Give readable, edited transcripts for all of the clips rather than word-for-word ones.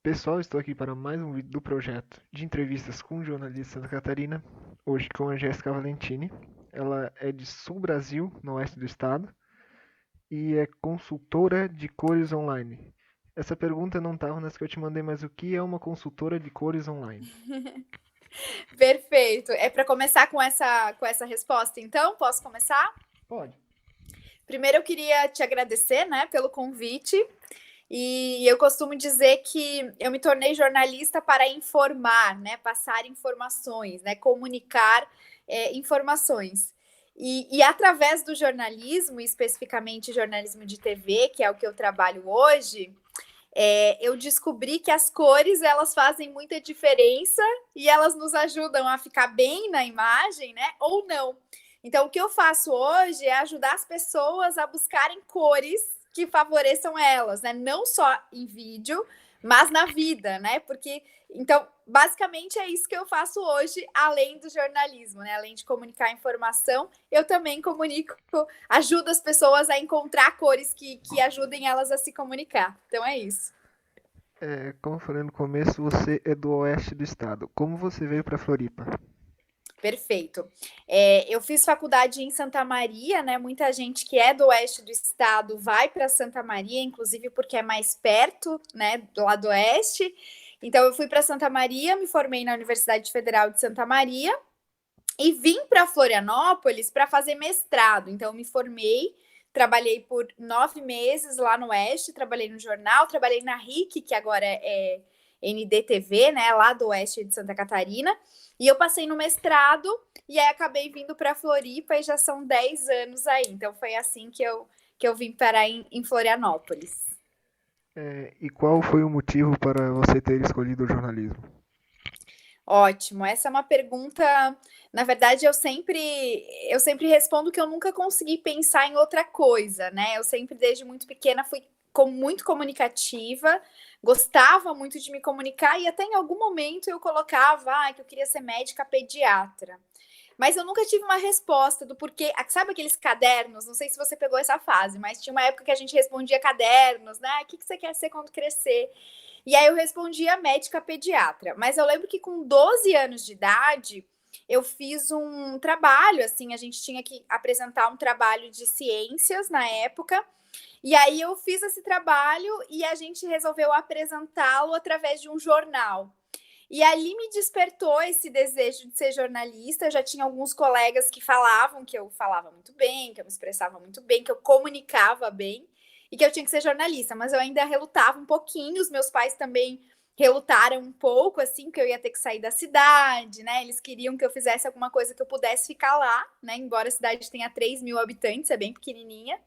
Pessoal, estou aqui para mais um vídeo do projeto de entrevistas com jornalistas de Santa Catarina, hoje com a Jéssica Valentini. Ela é de Sul Brasil, no oeste do estado, e é consultora de cores online. Essa pergunta não estava nas que eu te mandei, mas o que é uma consultora de cores online? Perfeito. É para começar com essa resposta, então? Posso começar? Pode. Primeiro eu queria te agradecer, né, pelo convite. E eu costumo dizer que eu me tornei jornalista para informar, né, passar informações, né, comunicar informações. E através do jornalismo, especificamente jornalismo de TV, que é o que eu trabalho hoje, eu descobri que as cores elas fazem muita diferença e elas nos ajudam a ficar bem na imagem, né? Ou não. Então, o que eu faço hoje é ajudar as pessoas a buscarem cores que favoreçam elas, né? Não só em vídeo, mas na vida, né? Porque, então, basicamente é isso que eu faço hoje, além do jornalismo, né? Além de comunicar informação, eu também comunico, ajudo as pessoas a encontrar cores que ajudem elas a se comunicar. Então é isso. Como eu falei no começo, você é do oeste do estado. Como você veio para Floripa? Perfeito. Eu fiz faculdade em Santa Maria, né? Muita gente que é do oeste do estado vai para Santa Maria, inclusive porque é mais perto, né, lá do oeste. Então eu fui para Santa Maria, me formei na Universidade Federal de Santa Maria e vim para Florianópolis para fazer mestrado. Então, me formei, trabalhei por 9 meses lá no Oeste, trabalhei no jornal, trabalhei na RIC, que agora é NDTV, né, lá do Oeste de Santa Catarina. E eu passei no mestrado e aí acabei vindo para Floripa e já são 10 anos aí. Então, foi assim que eu vim parar em Florianópolis. E qual foi o motivo para você ter escolhido o jornalismo? Ótimo, essa é uma pergunta. Na verdade, eu sempre respondo que eu nunca consegui pensar em outra coisa, né? Eu sempre, desde muito pequena, fui muito comunicativa, gostava muito de me comunicar e até em algum momento eu colocava que eu queria ser médica pediatra. Mas eu nunca tive uma resposta do porquê. Sabe aqueles cadernos? Não sei se você pegou essa fase, mas tinha uma época que a gente respondia cadernos, né? O que você quer ser quando crescer? E aí eu respondia médica pediatra. Mas eu lembro que com 12 anos de idade, eu fiz um trabalho, assim, a gente tinha que apresentar um trabalho de ciências na época. E aí eu fiz esse trabalho e a gente resolveu apresentá-lo através de um jornal. E ali me despertou esse desejo de ser jornalista. Eu já tinha alguns colegas que falavam que eu falava muito bem, que eu me expressava muito bem, que eu comunicava bem e que eu tinha que ser jornalista, mas eu ainda relutava um pouquinho. Os meus pais também relutaram um pouco, assim, que eu ia ter que sair da cidade, né? Eles queriam que eu fizesse alguma coisa que eu pudesse ficar lá, né? Embora a cidade tenha 3 mil habitantes, é bem pequenininha.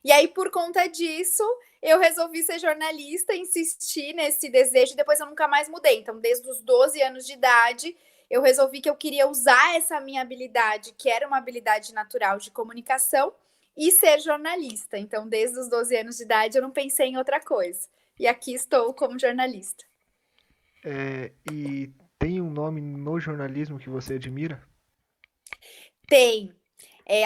E aí, por conta disso, eu resolvi ser jornalista, insistir nesse desejo e depois eu nunca mais mudei. Então, desde os 12 anos de idade, eu resolvi que eu queria usar essa minha habilidade, que era uma habilidade natural de comunicação, e ser jornalista. Então, desde os 12 anos de idade, eu não pensei em outra coisa. E aqui estou como jornalista. E tem um nome no jornalismo que você admira? Tem.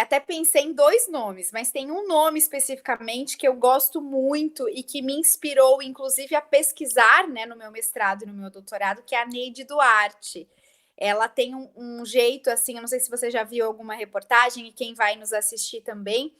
Até pensei em dois nomes, mas tem um nome especificamente que eu gosto muito e que me inspirou, inclusive, a pesquisar, né, no meu mestrado e no meu doutorado, que é a Neide Duarte. Ela tem um jeito, assim, eu não sei se você já viu alguma reportagem e quem vai nos assistir também,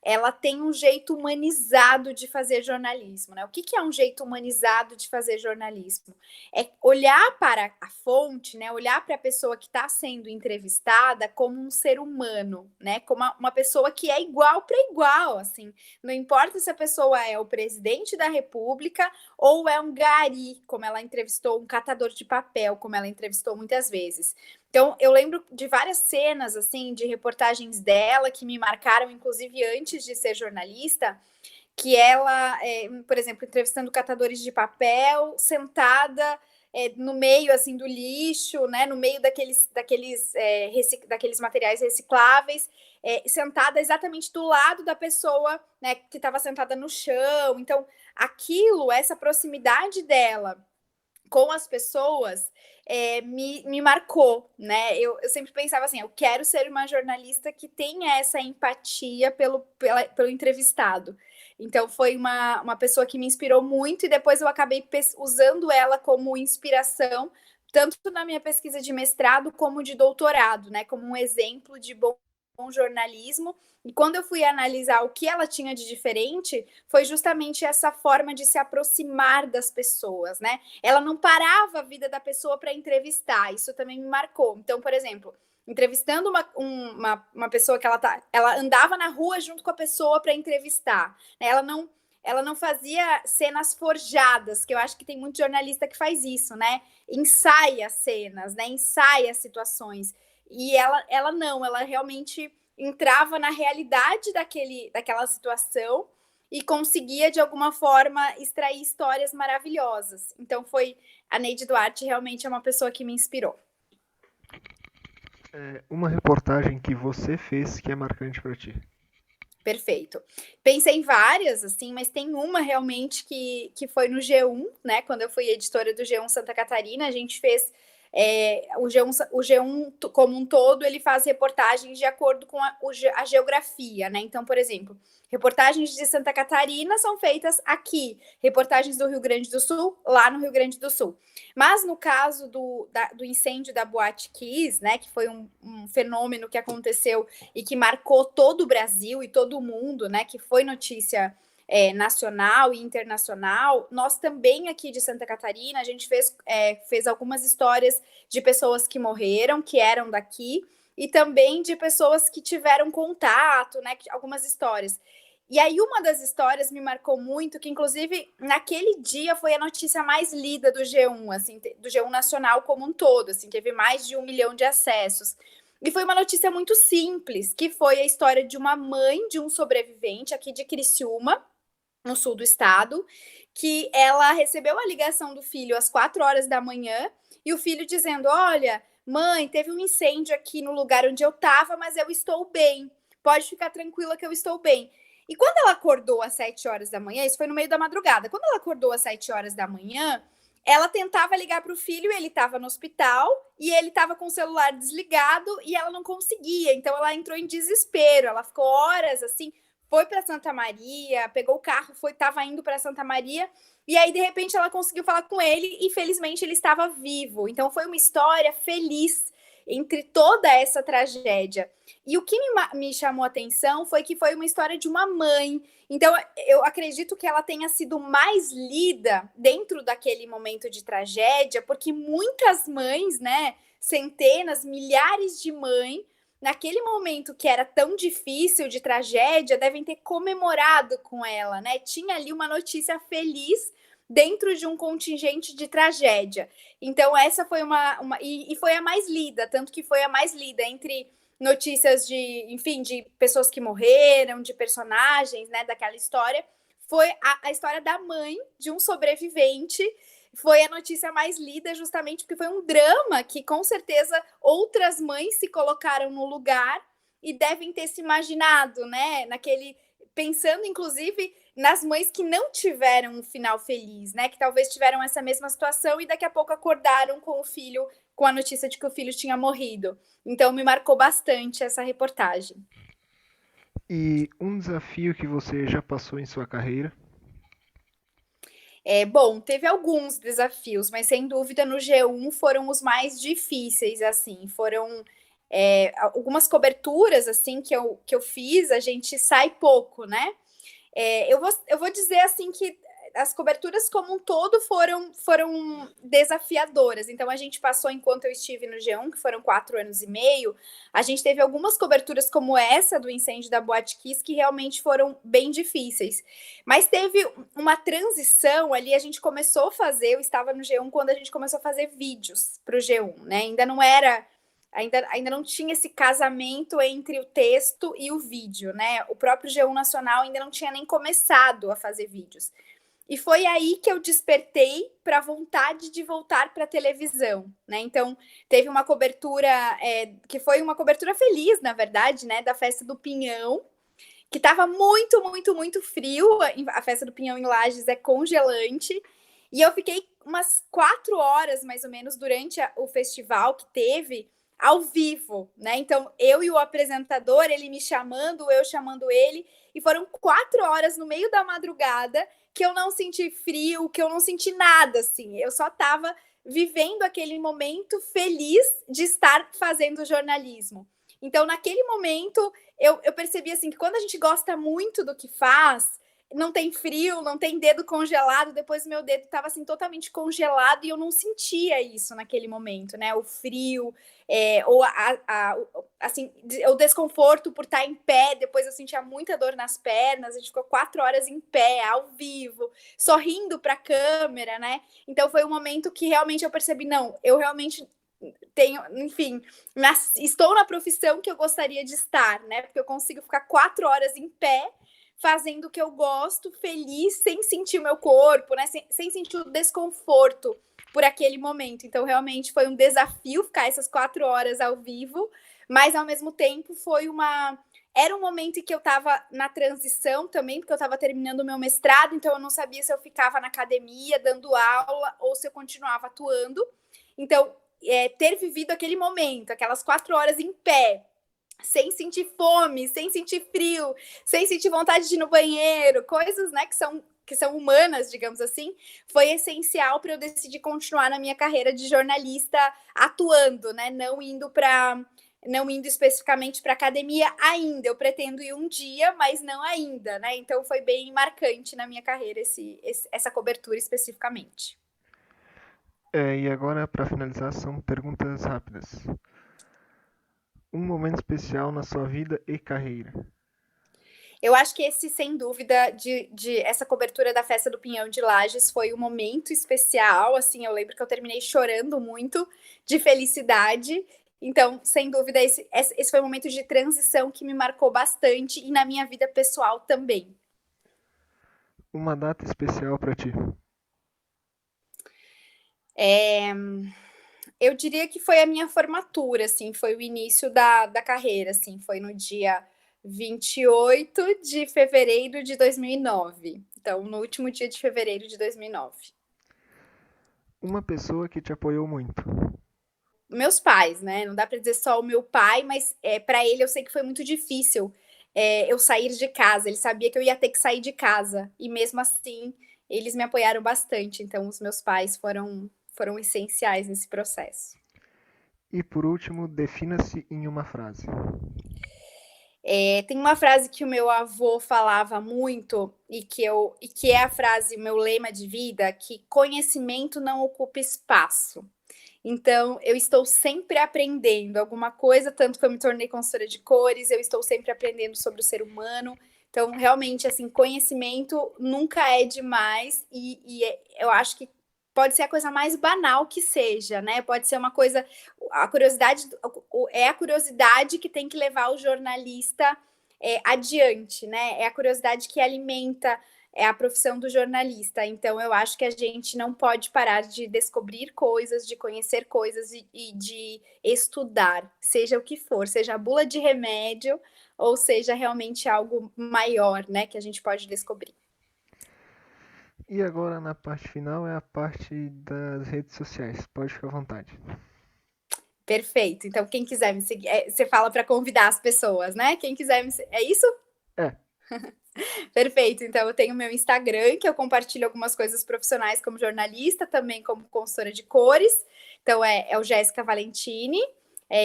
ela tem um jeito humanizado de fazer jornalismo, né? O que é um jeito humanizado de fazer jornalismo? É olhar para a fonte, né? Olhar para a pessoa que está sendo entrevistada como um ser humano, né? Como uma pessoa que é igual para igual, assim. Não importa se a pessoa é o presidente da República ou é um gari, como ela entrevistou, um catador de papel, como ela entrevistou muitas vezes. Então, eu lembro de várias cenas, assim, de reportagens dela que me marcaram, inclusive antes de ser jornalista, que ela, por exemplo, entrevistando catadores de papel, sentada no meio, assim, do lixo, né, no meio daqueles materiais recicláveis, sentada exatamente do lado da pessoa, né, que estava sentada no chão. Então, essa proximidade dela com as pessoas me marcou, né? Eu sempre pensava assim, eu quero ser uma jornalista que tenha essa empatia pelo entrevistado. Então foi uma pessoa que me inspirou muito e depois eu acabei usando ela como inspiração, tanto na minha pesquisa de mestrado como de doutorado, né? Como um exemplo de bom jornalismo. E quando eu fui analisar o que ela tinha de diferente, foi justamente essa forma de se aproximar das pessoas, né? Ela não parava a vida da pessoa para entrevistar, isso também me marcou. Então, por exemplo, entrevistando uma pessoa que ela andava na rua junto com a pessoa para entrevistar, né? Ela não fazia cenas forjadas, que eu acho que tem muito jornalista que faz isso, né? Ensaia cenas, né? Ensaia situações. E ela não, ela realmente entrava na realidade daquela situação e conseguia, de alguma forma, extrair histórias maravilhosas. Então, a Neide Duarte realmente é uma pessoa que me inspirou. Uma reportagem que você fez que é marcante para ti. Perfeito. Pensei em várias, assim, mas tem uma realmente que foi no G1, né? Quando eu fui editora do G1 Santa Catarina, a gente fez o G1 como um todo, ele faz reportagens de acordo com a geografia, né? Então, por exemplo, reportagens de Santa Catarina são feitas aqui, reportagens do Rio Grande do Sul, lá no Rio Grande do Sul. Mas no caso do incêndio da Boate Kiss, né, que foi um fenômeno que aconteceu e que marcou todo o Brasil e todo o mundo, né, que foi notícia nacional e internacional, nós também aqui de Santa Catarina, a gente fez algumas histórias de pessoas que morreram, que eram daqui, e também de pessoas que tiveram contato, né, algumas histórias. E aí uma das histórias me marcou muito, que inclusive naquele dia foi a notícia mais lida do G1, assim, do G1 nacional como um todo, assim, teve mais de 1 milhão de acessos. E foi uma notícia muito simples, que foi a história de uma mãe de um sobrevivente aqui de Criciúma, no sul do estado, que ela recebeu a ligação do filho às 4 horas da manhã e o filho dizendo: olha, mãe, teve um incêndio aqui no lugar onde eu estava, mas eu estou bem. Pode ficar tranquila que eu estou bem. E quando ela acordou às 7 horas da manhã, isso foi no meio da madrugada, quando ela acordou às 7 horas da manhã, ela tentava ligar para o filho, ele estava no hospital e ele estava com o celular desligado e ela não conseguia. Então ela entrou em desespero, ela ficou horas assim, foi para Santa Maria, pegou o carro, estava indo para Santa Maria, e aí de repente ela conseguiu falar com ele e felizmente ele estava vivo. Então foi uma história feliz entre toda essa tragédia. E o que me chamou a atenção foi que foi uma história de uma mãe. Então eu acredito que ela tenha sido mais lida dentro daquele momento de tragédia, porque muitas mães, né, centenas, milhares de mães, naquele momento que era tão difícil de tragédia, devem ter comemorado com ela, né? Tinha ali uma notícia feliz dentro de um contingente de tragédia. Então, essa foi e foi a mais lida, tanto que foi a mais lida entre notícias de, enfim, de pessoas que morreram, de personagens, né, daquela história. Foi a história da mãe de um sobrevivente, foi a notícia mais lida justamente porque foi um drama que com certeza outras mães se colocaram no lugar e devem ter se imaginado, né, pensando inclusive nas mães que não tiveram um final feliz, né, que talvez tiveram essa mesma situação e daqui a pouco acordaram com o filho, com a notícia de que o filho tinha morrido. Então me marcou bastante essa reportagem. E um desafio que você já passou em sua carreira? Bom, teve alguns desafios, mas sem dúvida no G1 foram os mais difíceis, assim, foram algumas coberturas, assim, que eu fiz, a gente sai pouco, né? Eu vou dizer, assim, que as coberturas como um todo foram desafiadoras. Então, a gente passou, enquanto eu estive no G1, que foram 4 anos e meio, a gente teve algumas coberturas como essa do incêndio da Boate Kiss que realmente foram bem difíceis. Mas teve uma transição ali, a gente começou a fazer, eu estava no G1 quando a gente começou a fazer vídeos para o G1, né? Ainda não era... Ainda não tinha esse casamento entre o texto e o vídeo, né? O próprio G1 Nacional ainda não tinha nem começado a fazer vídeos. E foi aí que eu despertei para a vontade de voltar para a televisão, né? Então, teve uma cobertura que foi uma cobertura feliz, na verdade, né? Da Festa do Pinhão, que estava muito, muito, muito frio. A Festa do Pinhão em Lages é congelante. E eu fiquei umas 4 horas, mais ou menos, durante o festival que teve, ao vivo, né? Então, eu e o apresentador, ele me chamando, eu chamando ele, e foram 4 horas no meio da madrugada que eu não senti frio, que eu não senti nada, assim. Eu só estava vivendo aquele momento feliz de estar fazendo jornalismo. Então, naquele momento, eu percebi assim que quando a gente gosta muito do que faz, não tem frio, não tem dedo congelado. Depois meu dedo estava assim totalmente congelado e eu não sentia isso naquele momento, né? O frio, ou assim, o desconforto por estar em pé. Depois eu sentia muita dor nas pernas. A gente ficou 4 horas em pé, ao vivo, sorrindo para a câmera, né? Então foi um momento que realmente eu percebi, não, eu realmente tenho, enfim, estou na profissão que eu gostaria de estar, né? Porque eu consigo ficar 4 horas em pé fazendo o que eu gosto, feliz, sem sentir o meu corpo, né? Sem sentir o desconforto por aquele momento. Então, realmente foi um desafio ficar essas 4 horas ao vivo, mas ao mesmo tempo era um momento em que eu estava na transição também, porque eu estava terminando o meu mestrado, então eu não sabia se eu ficava na academia dando aula ou se eu continuava atuando. Então, ter vivido aquele momento, aquelas 4 horas em pé, sem sentir fome, sem sentir frio, sem sentir vontade de ir no banheiro, coisas, né, que são humanas, digamos assim, foi essencial para eu decidir continuar na minha carreira de jornalista atuando, né, não indo especificamente para academia ainda. Eu pretendo ir um dia, mas não ainda, né? Então foi bem marcante na minha carreira essa cobertura especificamente. E agora, para finalizar, são perguntas rápidas. Um momento especial na sua vida e carreira. Eu acho que esse, sem dúvida, essa cobertura da Festa do Pinhão de Lages foi um momento especial, assim, eu lembro que eu terminei chorando muito de felicidade. Então, sem dúvida, esse foi um momento de transição que me marcou bastante e na minha vida pessoal também. Uma data especial para ti. Eu diria que foi a minha formatura, assim, foi o início da carreira, assim, foi no dia 28 de fevereiro de 2009. Então, no último dia de fevereiro de 2009. Uma pessoa que te apoiou muito. Meus pais, né? Não dá para dizer só o meu pai, mas para ele eu sei que foi muito difícil eu sair de casa. Ele sabia que eu ia ter que sair de casa e mesmo assim eles me apoiaram bastante. Então os meus pais foram essenciais nesse processo. E por último, defina-se em uma frase. Tem uma frase que o meu avô falava muito e que é a frase, meu lema de vida, que conhecimento não ocupa espaço. Então, eu estou sempre aprendendo alguma coisa, tanto que eu me tornei consultora de cores, eu estou sempre aprendendo sobre o ser humano. Então, realmente, assim, conhecimento nunca é demais eu acho que pode ser a coisa mais banal que seja, né? Pode ser uma coisa, a curiosidade é a curiosidade que tem que levar o jornalista adiante, né? É a curiosidade que alimenta a profissão do jornalista. Então, eu acho que a gente não pode parar de descobrir coisas, de conhecer coisas e de estudar, seja o que for, seja a bula de remédio ou seja realmente algo maior, né, que a gente pode descobrir. E agora, na parte final, é a parte das redes sociais. Pode ficar à vontade. Perfeito. Então, quem quiser me seguir, você fala para convidar as pessoas, né? Quem quiser me seguir, é isso? É. Perfeito. Então, eu tenho meu Instagram, que eu compartilho algumas coisas profissionais como jornalista, também como consultora de cores. Então, é o Jéssica Valentini,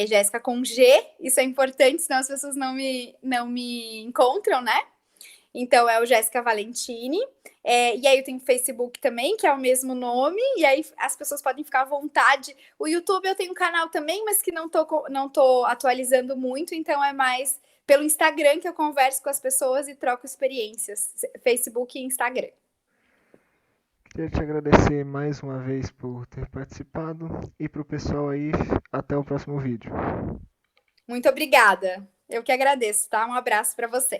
Jéssica com G. Isso é importante, senão as pessoas não me encontram, né? Então, é o Jéssica Valentini. E aí eu tenho o Facebook também, que é o mesmo nome, e aí as pessoas podem ficar à vontade. O YouTube eu tenho um canal também, mas que não tô atualizando muito, então é mais pelo Instagram que eu converso com as pessoas e troco experiências. Facebook e Instagram. Queria te agradecer mais uma vez por ter participado e para o pessoal aí, até o próximo vídeo. Muito obrigada. Eu que agradeço, tá? Um abraço para você.